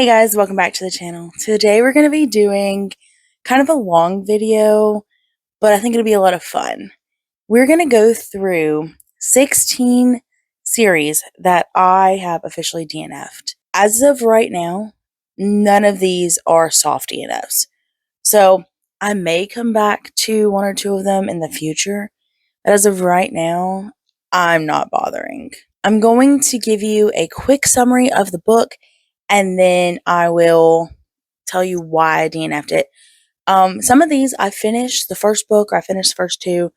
Hey guys, welcome back to the channel. Today we're going to be doing kind of a long video, but I think it'll be a lot of fun. We're going to go through 16 series that I have officially DNF'd. As of right now, none of these are soft DNFs. So I may come back to one or two of them in the future, but as of right now, I'm not bothering. I'm going to give you a quick summary of the book, and then I will tell you why I DNF'd it. Some of these I finished the first book, or I finished the first two,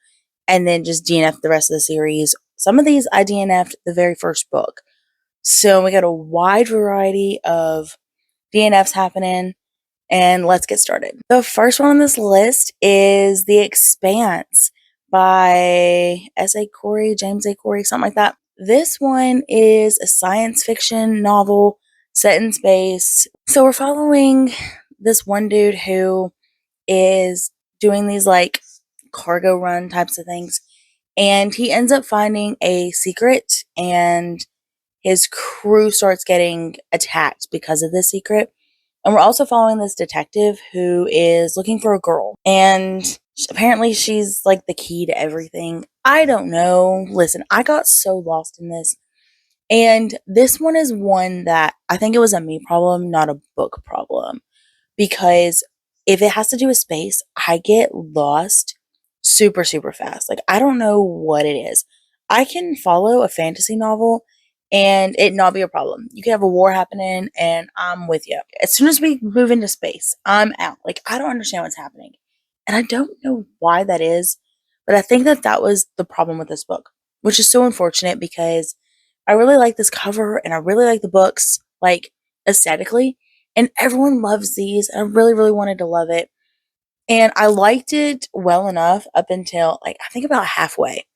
and then just DNF'd the rest of the series. Some of these I DNF'd the very first book. So we got a wide variety of DNFs happening, and let's get started. The first one on this list is The Expanse by S.A. Corey, James A. Corey, something like that. This one is a science fiction novel set in space. So we're following this one dude who is doing these like cargo run types of things, and he ends up finding a secret, and his crew starts getting attacked because of this secret. And we're also following this detective who is looking for a girl, and apparently she's like the key to everything. I don't know. Listen, I got so lost in this. And this one is one that I think it was a me problem, not a book problem. Because if it has to do with space, I get lost super, super fast. Like, I don't know what it is. I can follow a fantasy novel and it not be a problem. You can have a war happening and I'm with you. As soon as we move into space, I'm out. Like, I don't understand what's happening. And I don't know why that is, but I think that that was the problem with this book, which is so unfortunate because I really like this cover and I really like the books, like aesthetically, and everyone loves these. And I really, really wanted to love it. And I liked it well enough up until like I think about halfway.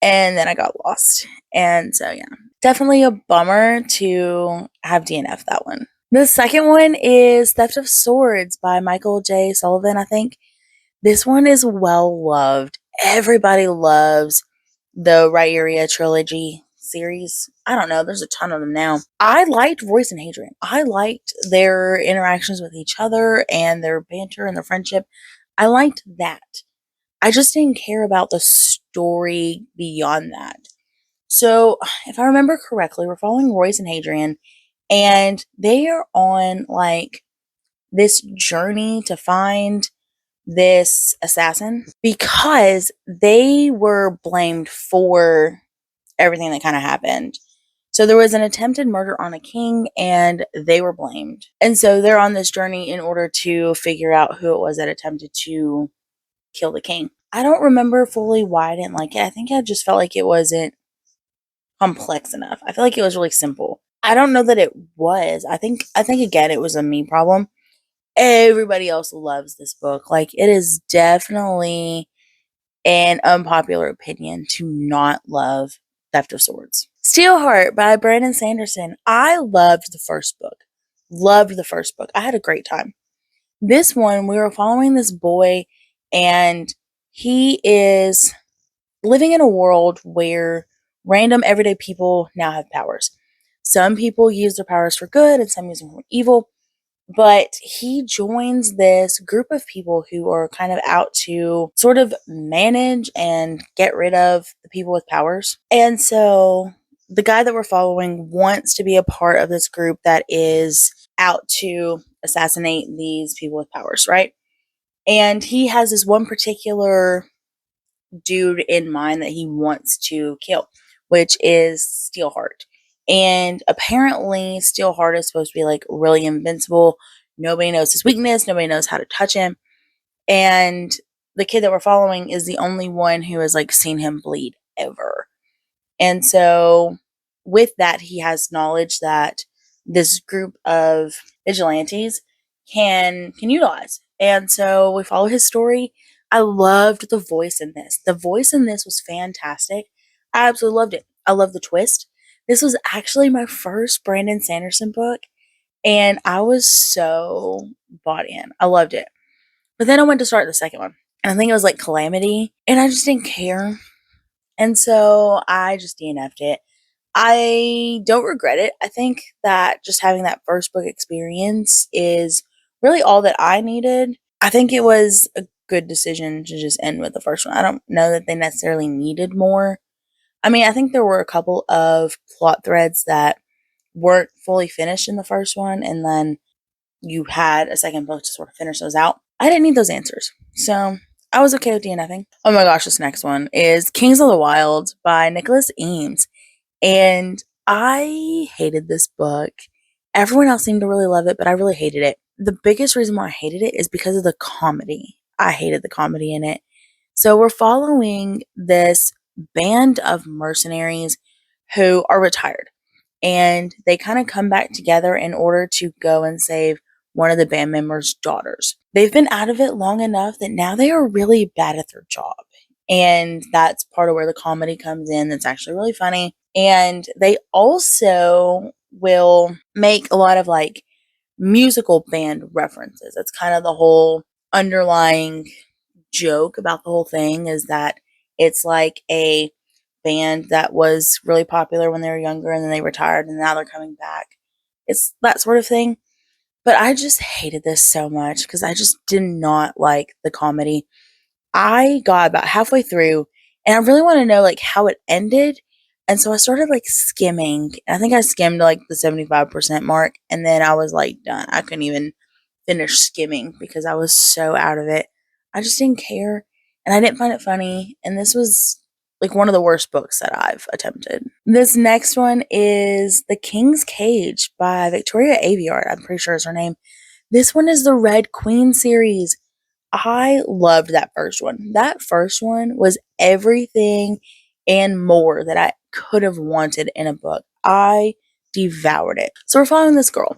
And then I got lost. And so yeah. Definitely a bummer to have DNF that one. The second one is Theft of Swords by Michael J. Sullivan, I think. This one is well loved. Everybody loves the Rhaenyra trilogy series. I don't know, there's a ton of them now. I liked Royce and Hadrian. I liked their interactions with each other and their banter and their friendship. I liked that. I just didn't care about the story beyond that. So, if I remember correctly, we're following Royce and Hadrian, and they are on like this journey to find this assassin because they were blamed for everything that kind of happened. So there was an attempted murder on a king and they were blamed. And so they're on this journey in order to figure out who it was that attempted to kill the king. I don't remember fully why I didn't like it. I think I just felt like it wasn't complex enough. I feel like it was really simple. I don't know that it was. I think again it was a me problem. Everybody else loves this book. Like, it is definitely an unpopular opinion to not love Theft of Swords. Steelheart by Brandon Sanderson. I loved the first book. Loved the first book. I had a great time. This one, we were following this boy, and he is living in a world where random everyday people now have powers. Some people use their powers for good, and some use them for evil. But he joins this group of people who are kind of out to sort of manage and get rid of the people with powers. And so the guy that we're following wants to be a part of this group that is out to assassinate these people with powers, right? And he has this one particular dude in mind that he wants to kill, which is Steelheart. And apparently, Steelheart is supposed to be like really invincible. Nobody knows his weakness, nobody knows how to touch him. And the kid that we're following is the only one who has like seen him bleed ever. And so, with that, he has knowledge that this group of vigilantes can utilize. And so we follow his story. I loved the voice in this. The voice in this was fantastic. I absolutely loved it. I love the twist. This was actually my first Brandon Sanderson book, and I was so bought in. I loved it. But then I went to start the second one, and I think it was like Calamity, and I just didn't care. And so I just DNF'd it. I don't regret it. I think that just having that first book experience is really all that I needed. I think it was a good decision to just end with the first one. I don't know that they necessarily needed more. I mean, I think there were a couple of plot threads that weren't fully finished in the first one, and then you had a second book to sort of finish those out. I didn't need those answers. So I was okay with DNFing. Oh my gosh, this next one is Kings of the Wild by Nicholas Eames. And I hated this book. Everyone else seemed to really love it, but I really hated it. The biggest reason why I hated it is because of the comedy. I hated the comedy in it. So we're following this band of mercenaries who are retired, and they kind of come back together in order to go and save one of the band members' daughters. They've been out of it long enough that now they are really bad at their job. And that's part of where the comedy comes in. That's actually really funny. And they also will make a lot of like musical band references. That's kind of the whole underlying joke about the whole thing, is that it's like a band that was really popular when they were younger and then they retired and now they're coming back. It's that sort of thing. But I just hated this so much because I just did not like the comedy. I got about halfway through and I really want to know like how it ended. And so I started like skimming. I think I skimmed like the 75% mark, and then I was like done. I couldn't even finish skimming because I was so out of it. I just didn't care, and I didn't find it funny. And this was like one of the worst books that I've attempted. This next one is The King's Cage by Victoria Aveyard. I'm pretty sure is her name. This one is the Red Queen series. I loved that first one. That first one was everything and more that I could have wanted in a book. I devoured it. So we're following this girl,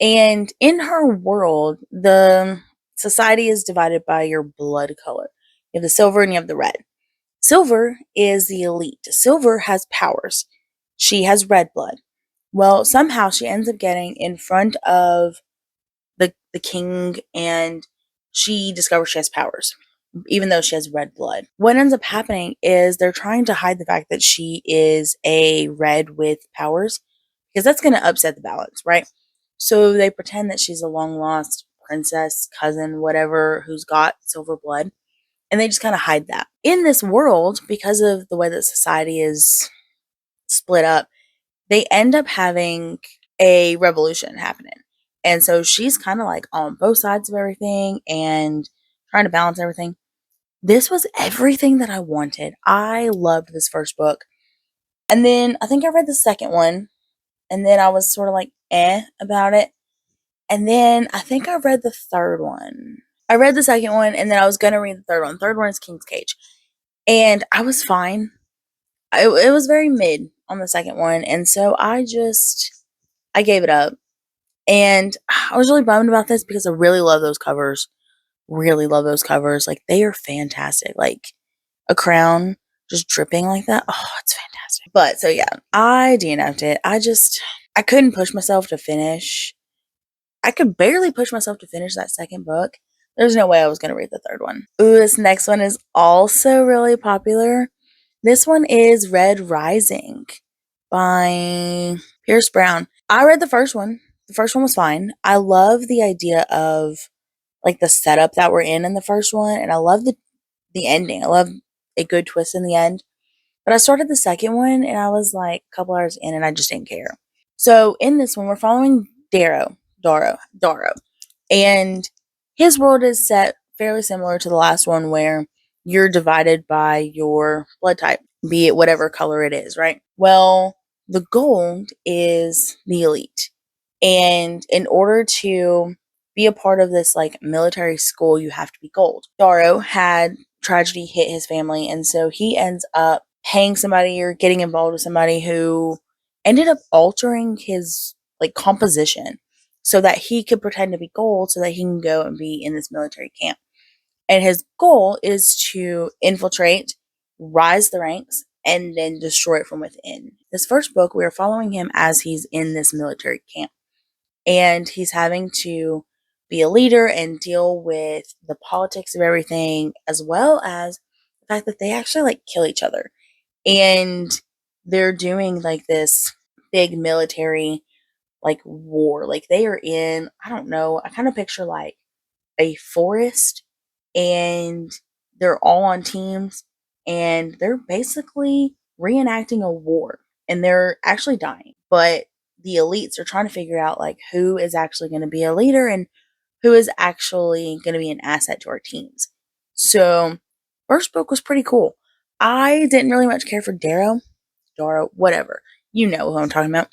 and in her world, the society is divided by your blood color. You have the silver and you have the red. Silver is the elite. Silver has powers. She has red blood. Well, somehow she ends up getting in front of the king, and she discovers she has powers even though she has red blood. What ends up happening is they're trying to hide the fact that she is a red with powers, because that's going to upset the balance, right? So they pretend that she's a long lost princess, cousin, whatever, who's got silver blood, and they just kind of hide that. In this world, because of the way that society is split up, they end up having a revolution happening. And so she's kind of like on both sides of everything and trying to balance everything. This was everything that I wanted. I loved this first book. And then I think I read the second one, and then I was sort of like about it. And then I think I read the third one. I read the second one, and then I was going to read the third one. The third one is King's Cage. And I was fine. It was very mid on the second one. And so I gave it up. And I was really bummed about this because I really love those covers. Really love those covers. Like, they are fantastic. Like, a crown just dripping like that. Oh, it's fantastic. But so yeah, I DNF'd it. I couldn't push myself to finish. I could barely push myself to finish that second book. There's no way I was going to read the third one. Ooh, this next one is also really popular. This one is Red Rising by Pierce Brown. I read the first one. The first one was fine. I love the idea of like the setup that we're in the first one, and I love the ending. I love a good twist in the end. But I started the second one and I was like a couple hours in and I just didn't care. So in this one, we're following Darrow. And his world is set fairly similar to the last one, where you're divided by your blood type, be it whatever color it is, right? Well, the gold is the elite. And in order to be a part of this like military school, you have to be gold. Darrow had tragedy hit his family, and so he ends up paying somebody or getting involved with somebody who ended up altering his like composition so that he could pretend to be gold so that he can go and be in this military camp. And his goal is to infiltrate, rise the ranks, and then destroy it from within. This first book, we are following him as he's in this military camp, and he's having to be a leader and deal with the politics of everything, as well as the fact that they actually like kill each other. And they're doing like this big military like war. Like they are in, I don't know, I kind of picture like a forest and they're all on teams and they're basically reenacting a war and they're actually dying. But the elites are trying to figure out like who is actually going to be a leader and who is actually going to be an asset to our teams. So, first book was pretty cool. I didn't really much care for Darrow, whatever. You know who I'm talking about.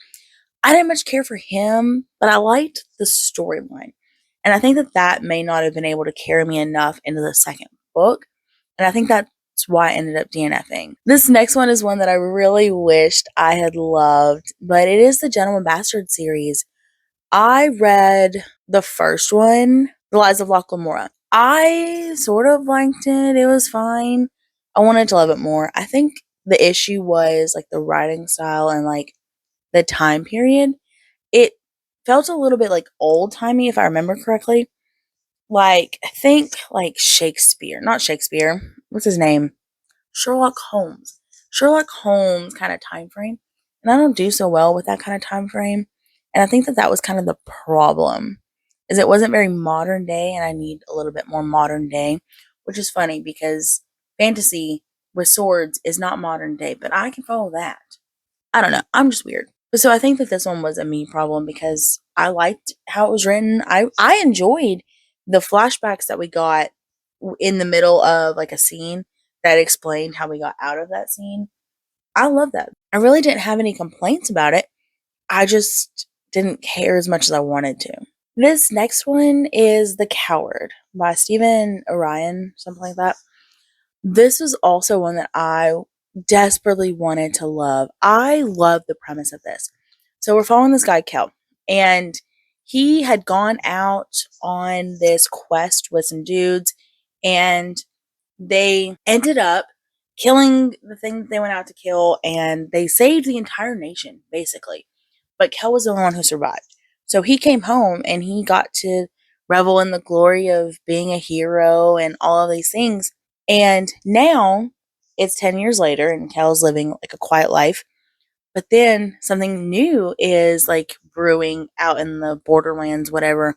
I didn't much care for him, but I liked the storyline. And I think that that may not have been able to carry me enough into the second book. And I think that's why I ended up DNFing. This next one is one that I really wished I had loved, but it is the Gentleman Bastard series. I read the first one, The Lies of Locke Lamora. I sort of liked it. It was fine. I wanted to love it more. I think the issue was like the writing style and like the time period. It felt a little bit like old timey, if I remember correctly. Like, I think like Shakespeare, not Shakespeare. What's his name? Sherlock Holmes. Sherlock Holmes kind of time frame. And I don't do so well with that kind of time frame. And I think that that was kind of the problem. Is it wasn't very modern day and I need a little bit more modern day, which is funny because fantasy with swords is not modern day, but I can follow that. I don't know. I'm just weird. But so I think that this one was a me problem because I liked how it was written. I enjoyed the flashbacks that we got in the middle of like a scene that explained how we got out of that scene. I love that. I really didn't have any complaints about it. I just didn't care as much as I wanted to. This next one is The Coward by Stephen Orion, something like that. This was also one that I desperately wanted to love. I love the premise of this. So we're following this guy, Kel, and he had gone out on this quest with some dudes, and they ended up killing the thing that they went out to kill, and they saved the entire nation, basically. But Kel was the only one who survived. So he came home and he got to revel in the glory of being a hero and all of these things. And now it's 10 years later and Kel's living like a quiet life. But then something new is like brewing out in the borderlands, whatever.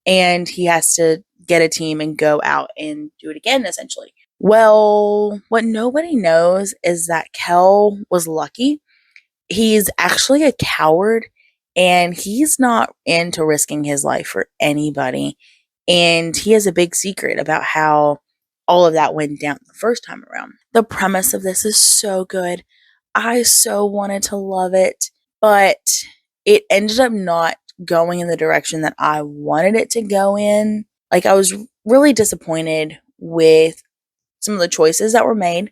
And he has to get a team and go out and do it again, essentially. Well, what nobody knows is that Kel was lucky. He's actually a coward and he's not into risking his life for anybody. And he has a big secret about how all of that went down the first time around. The premise of this is so good. I so wanted to love it, but it ended up not going in the direction that I wanted it to go in. Like, I was really disappointed with some of the choices that were made.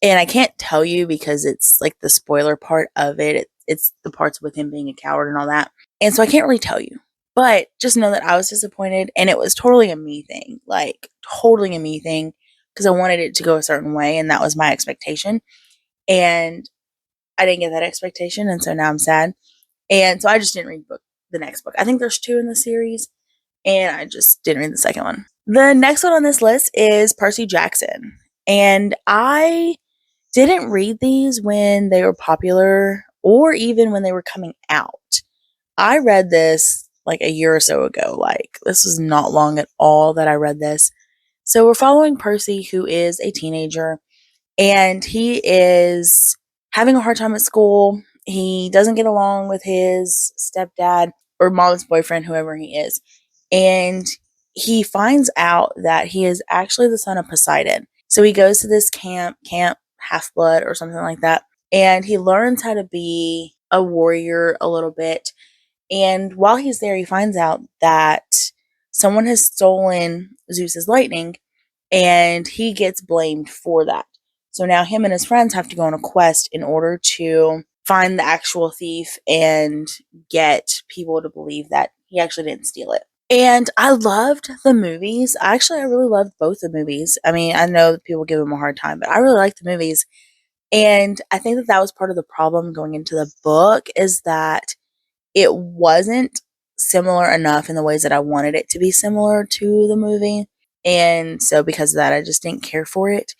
And I can't tell you because it's like the spoiler part of it. It's the parts with him being a coward and all that. And so I can't really tell you. But just know that I was disappointed and it was totally a me thing. Like, totally a me thing because I wanted it to go a certain way and that was my expectation. And I didn't get that expectation. And so now I'm sad. And so I just didn't read the next book. I think there's two in the series and I just didn't read the second one. The next one on this list is Percy Jackson. And I didn't read these when they were popular or even when they were coming out. I read this like a year or so ago. Like, this was not long at all that I read this. So, we're following Percy, who is a teenager, and he is having a hard time at school. He doesn't get along with his stepdad or mom's boyfriend, whoever he is. And he finds out that he is actually the son of Poseidon. So he goes to this Camp Half Blood or something like that, and he learns how to be a warrior a little bit. And while he's there, he finds out that someone has stolen Zeus's lightning, and he gets blamed for that. So now him and his friends have to go on a quest in order to find the actual thief and get people to believe that he actually didn't steal it. And I loved the movies. I really loved both the movies. I mean, I know that people give them a hard time, but I really liked the movies. And I think that that was part of the problem going into the book is that it wasn't similar enough in the ways that I wanted it to be similar to the movie. And so because of that, I just didn't care for it.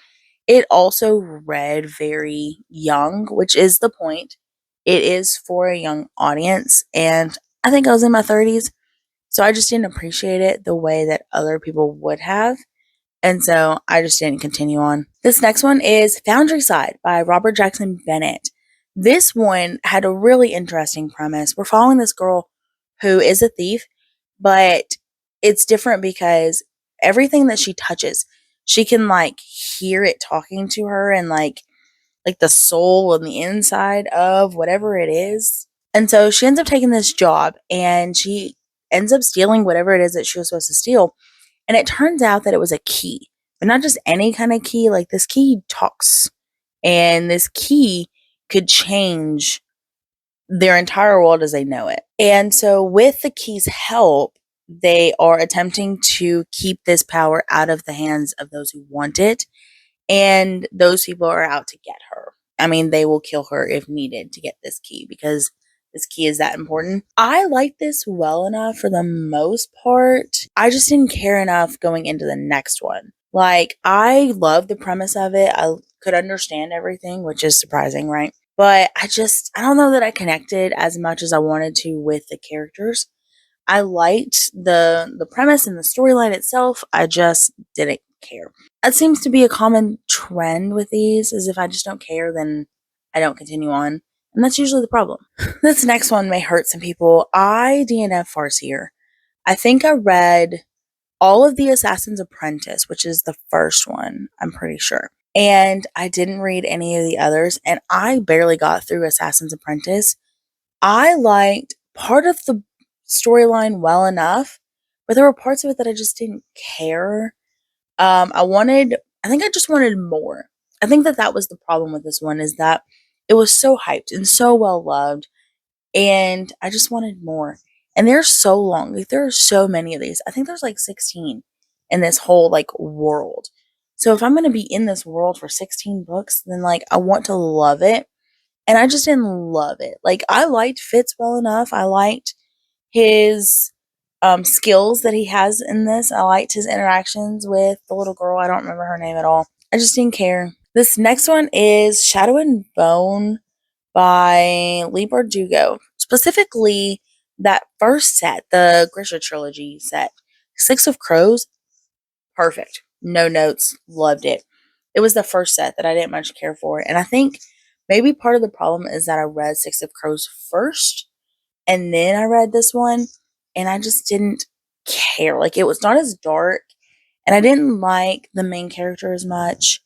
It also read very young, which is the point. It is for a young audience, and I think I was in my 30s, so I just didn't appreciate it the way that other people would have. And so I just didn't continue on. This next one is Foundryside by Robert Jackson Bennett. This one had a really interesting premise. We're following this girl who is a thief, but it's different because everything that she touches, she can like hear it talking to her, and like the soul on the inside of whatever it is. And so she ends up taking this job, and she ends up stealing whatever it is that she was supposed to steal. And it turns out that it was a key, but not just any kind of key. Like, this key talks, and this key could change their entire world as they know it. And so, with the key's help, they are attempting to keep this power out of the hands of those who want it. And those people are out to get her. I mean, they will kill her if needed to get this key, because this key is that important. I liked this well enough for the most part. I just didn't care enough going into the next one. Like, I love the premise of it. I could understand everything, which is surprising, right? But I don't know that I connected as much as I wanted to with the characters. I liked the premise and the storyline itself. I just didn't care. That seems to be a common trend with these, is if I just don't care, then I don't continue on. And that's usually the problem. This next one may hurt some people. I DNF Farseer. I think I read all of the Assassin's Apprentice, which is the first one, I'm pretty sure. And I didn't read any of the others, and I barely got through Assassin's Apprentice. I liked part of the storyline well enough, but there were parts of it that I just didn't care. I think I just wanted more. I think that that was the problem with this one, is that it was so hyped and so well loved, and I just wanted more. And they're so long. Like, there are so many of these. I think there's like 16 in this whole like world. So if I'm going to be in this world for 16 books, then like I want to love it. And I just didn't love it. Like, I liked Fitz well enough. I liked his skills that he has in this. I liked his interactions with the little girl. I don't remember her name at all. I just didn't care. This next one is Shadow and Bone by Leigh Bardugo. Specifically, that first set, the Grisha trilogy set, Six of Crows, perfect. No notes, loved it. It was the first set that I didn't much care for. And I think maybe part of the problem is that I read Six of Crows first, and then I read this one, and I just didn't care. Like, it was not as dark, and I didn't like the main character as much.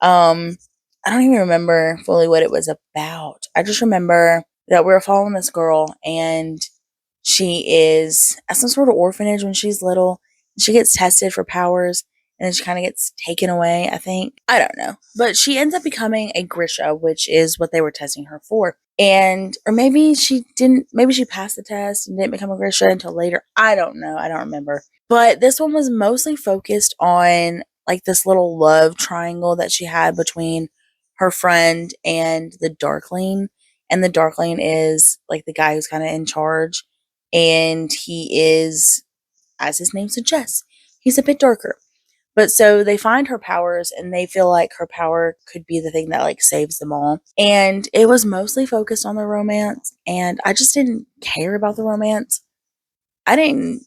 Um, I don't even remember fully what it was about. I just remember that we were following this girl, and she is at some sort of orphanage when she's little. She gets tested for powers, and then she kind of gets taken away, I think. I don't know. But she ends up becoming a Grisha, which is what they were testing her for. And, or maybe she didn't, maybe she passed the test and didn't become a Grisha until later. I don't know. I don't remember. But this one was mostly focused on like this little love triangle that she had between her friend and the Darkling. And the Darkling is like the guy who's kind of in charge, and he is, as his name suggests, he's a bit darker. But so they find her powers, and they feel like her power could be the thing that like saves them all. And it was mostly focused on the romance, and I just didn't care about the romance. I didn't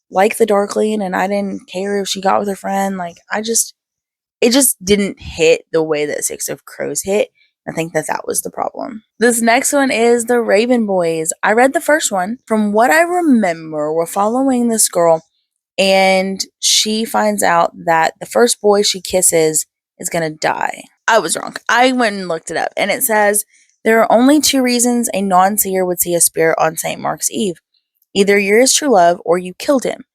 like the Darkling, and I didn't care if she got with her friend. Like, it just didn't hit the way that Six of Crows hit. I think that that was the problem. This next one is The Raven Boys. I read the first one. From what I remember, we're following this girl, and she finds out that the first boy she kisses is going to die. I was wrong. I went and looked it up, and it says there are only two reasons a non-seer would see a spirit on St. Mark's Eve. Either you're his true love or you killed him.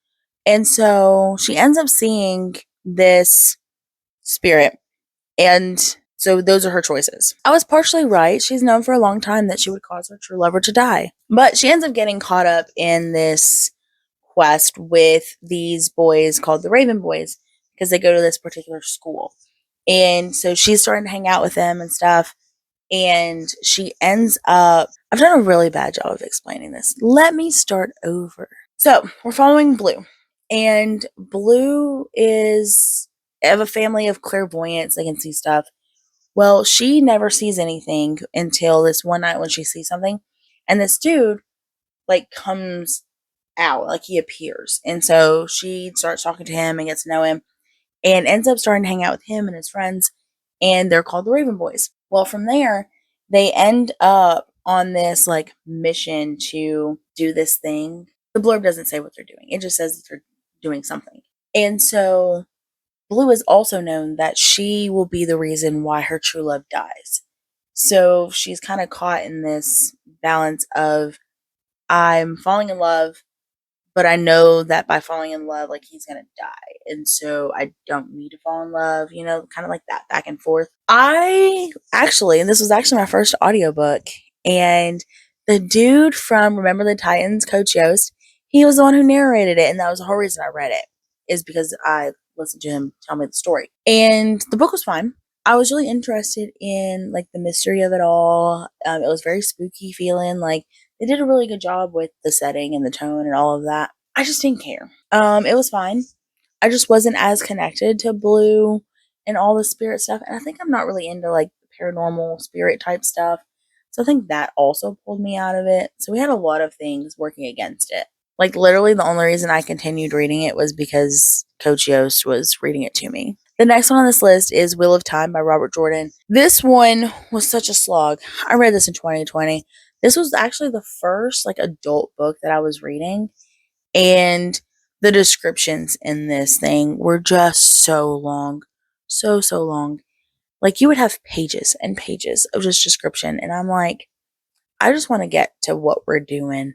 And so she ends up seeing this spirit, and so those are her choices. I was partially right. She's known for a long time that she would cause her true lover to die. But she ends up getting caught up in this quest with these boys called the Raven Boys, because they go to this particular school. And so she's starting to hang out with them and stuff. And she ends up, I've done a really bad job of explaining this. Let me start over. So we're following Blue. And Blue is have a family of clairvoyants. They can see stuff. Well, she never sees anything until this one night when she sees something. And this dude, like, comes out, like, he appears. And so she starts talking to him and gets to know him and ends up starting to hang out with him and his friends. And they're called the Raven Boys. Well, from there, they end up on this, like, mission to do this thing. The blurb doesn't say what they're doing, it just says that they're doing something. And so Blue is also known that she will be the reason why her true love dies. So she's kind of caught in this balance of, I'm falling in love, but I know that by falling in love, like, he's gonna die. And so I don't need to fall in love, kind of like that back and forth. And this was actually my first audiobook, and the dude from Remember the Titans, Coach Yost, he was the one who narrated it, and that was the whole reason I read it, is because I listened to him tell me the story. And the book was fine. I was really interested in, like, the mystery of it all. It was very spooky feeling. Like, they did a really good job with the setting and the tone and all of that. I just didn't care. It was fine. I just wasn't as connected to Blue and all the spirit stuff. And I think I'm not really into, like, paranormal spirit type stuff. So I think that also pulled me out of it. So we had a lot of things working against it. Like, literally the only reason I continued reading it was because Coach Yost was reading it to me. The next one on this list is Wheel of Time by Robert Jordan. This one was such a slog. I read this in 2020. This was actually the first, like, adult book that I was reading. And the descriptions in this thing were just so long. So long. Like, you would have pages and pages of just description. And I'm like, I just want to get to what we're doing.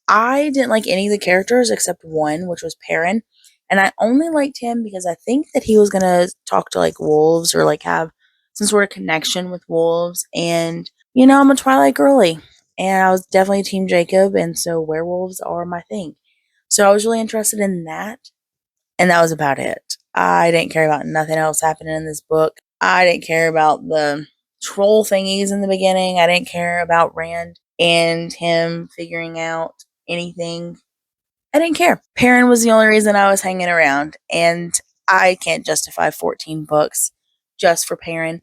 I didn't like any of the characters except one, which was Perrin. And I only liked him because I think that he was going to talk to, like, wolves, or, like, have some sort of connection with wolves. And, I'm a Twilight girly. And I was definitely Team Jacob. And so werewolves are my thing. So I was really interested in that. And that was about it. I didn't care about nothing else happening in this book. I didn't care about the troll thingies in the beginning. I didn't care about Rand and him figuring out anything. I didn't care. Perrin was the only reason I was hanging around, and I can't justify 14 books just for Perrin.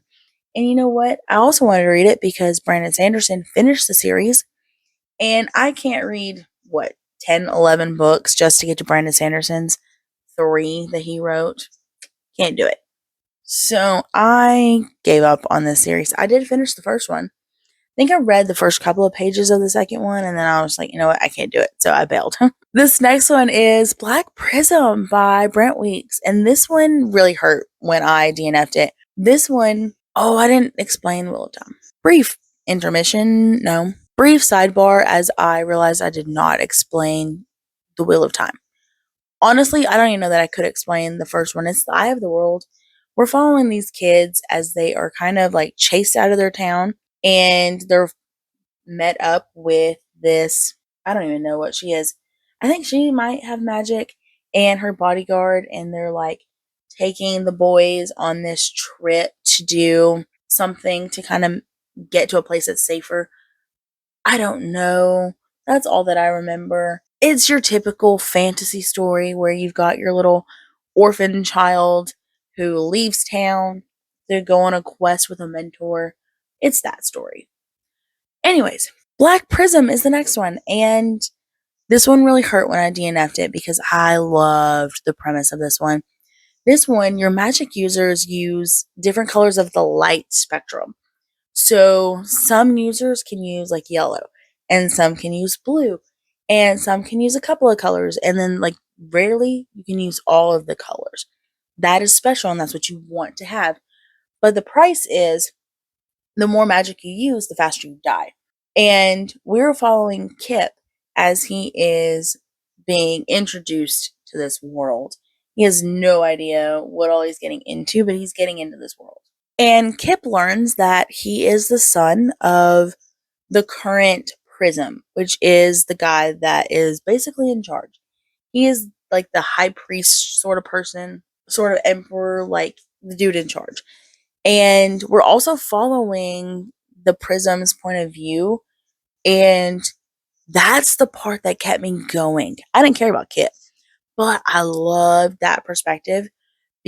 And you know what? I also wanted to read it because Brandon Sanderson finished the series, and I can't read, 10, 11 books just to get to Brandon Sanderson's 3 that he wrote. Can't do it. So I gave up on this series. I did finish the first one. I think I read the first couple of pages of the second one, and then I was like, you know what, I can't do it. So I bailed. This next one is Black Prism by Brent Weeks. And this one really hurt when I DNF'd it. This one, I didn't explain Wheel of Time. Brief intermission, no. Brief sidebar, as I realized I did not explain the Wheel of Time. Honestly, I don't even know that I could explain the first one. It's the Eye of the World. We're following these kids as they are kind of, like, chased out of their town, and they're met up with this, I don't even know what she is. I think she might have magic, and her bodyguard, and they're, like, taking the boys on this trip to do something to kind of get to a place that's safer. I don't know. That's all that I remember. It's your typical fantasy story where you've got your little orphan child who leaves town to go on a quest with a mentor. It's that story. Anyways, Black Prism is the next one, and this one really hurt when I DNF'd it because I loved the premise of this one. This one, your magic users use different colors of the light spectrum. So some users can use, like, yellow, and some can use blue, and some can use a couple of colors, and then, like, rarely you can use all of the colors. That is special, and that's what you want to have. But the price is, the more magic you use, the faster you die. And we're following Kip as he is being introduced to this world. He has no idea what all he's getting into, but he's getting into this world. And Kip learns that he is the son of the current Prism, which is the guy that is basically in charge. He is like the high priest sort of person, sort of emperor, like the dude in charge. And we're also following the Prism's point of view, and that's the part that kept me going. I didn't care about Kip, but I loved that perspective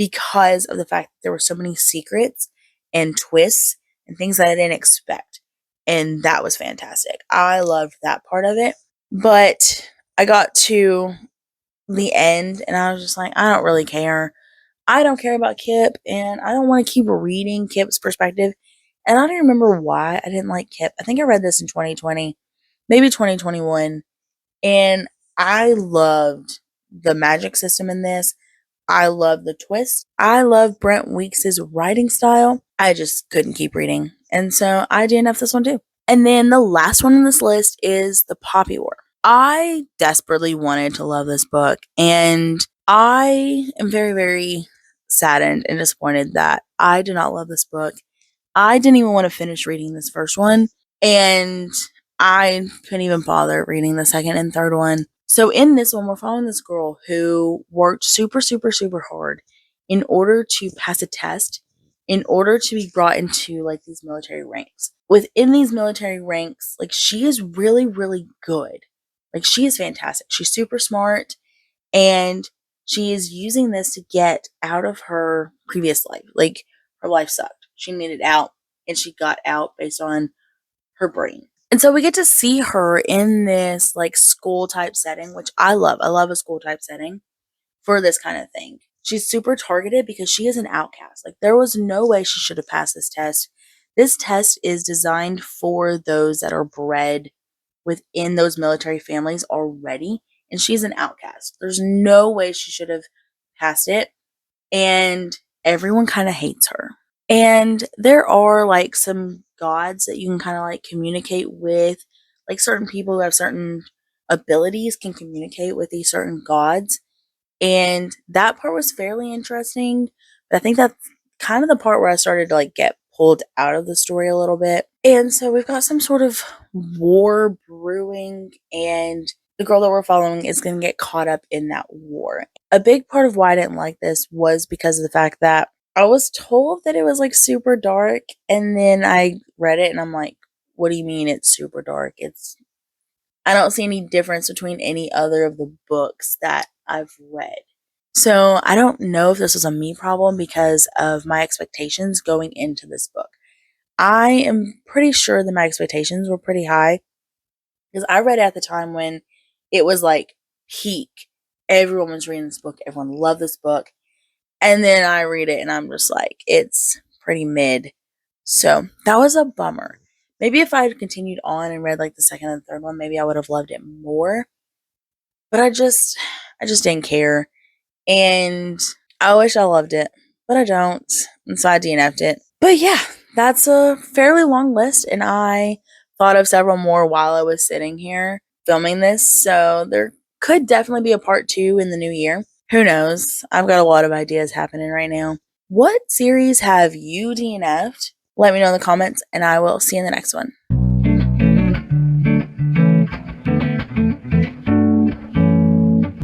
because of the fact that there were so many secrets and twists and things that I didn't expect. And that was fantastic. I loved that part of it. But I got to the end and I was just like, I don't really care. I don't care about Kip and I don't want to keep reading Kip's perspective. And I don't remember why I didn't like Kip. I think I read this in 2020, maybe 2021. And I loved the magic system in this. I love the twist. I love Brent Weeks' writing style. I just couldn't keep reading. And so I DNF'd this one too. And then the last one on this list is The Poppy War. I desperately wanted to love this book, and I am very, very saddened and disappointed that I did not love this book. I didn't even want to finish reading this first one, and I couldn't even bother reading the second and third one. So in this one, we're following this girl who worked super, super, super hard in order to pass a test, in order to be brought into like these military ranks. Within these military ranks, like she is really, really good. Like she is fantastic. She's super smart and she is using this to get out of her previous life. Like her life sucked. She needed out and she got out based on her brain. And so we get to see her in this like school type setting, which I love. I love a school type setting for this kind of thing. She's super targeted because she is an outcast. Like there was no way she should have passed this test. This test is designed for those that are bred within those military families already, and she's an outcast. There's no way she should have passed it, and everyone kind of hates her. And there are like some gods that you can kind of like communicate with, like certain people who have certain abilities can communicate with these certain gods. And that part was fairly interesting, but I think that's kind of the part where I started to like get pulled out of the story a little bit. And so we've got some sort of war brewing, and the girl that we're following is going to get caught up in that war. A big part of why I didn't like this was because of the fact that I was told that it was like super dark, and then I read it and I'm like, what do you mean it's super dark? I don't see any difference between any other of the books that I've read. So I don't know if this was a me problem because of my expectations going into this book. I am pretty sure that my expectations were pretty high because I read it at the time when it was like peak. Everyone was reading this book, everyone loved this book. And then I read it and I'm just like, it's pretty mid. So that was a bummer. Maybe if I had continued on and read like the second and third one, maybe I would have loved it more. But I just didn't care. And I wish I loved it, but I don't. And so I DNF'd it. But yeah, that's a fairly long list. And I thought of several more while I was sitting here filming this. So there could definitely be a part 2 in the new year. Who knows? I've got a lot of ideas happening right now. What series have you DNF'd? Let me know in the comments, and I will see you in the next one.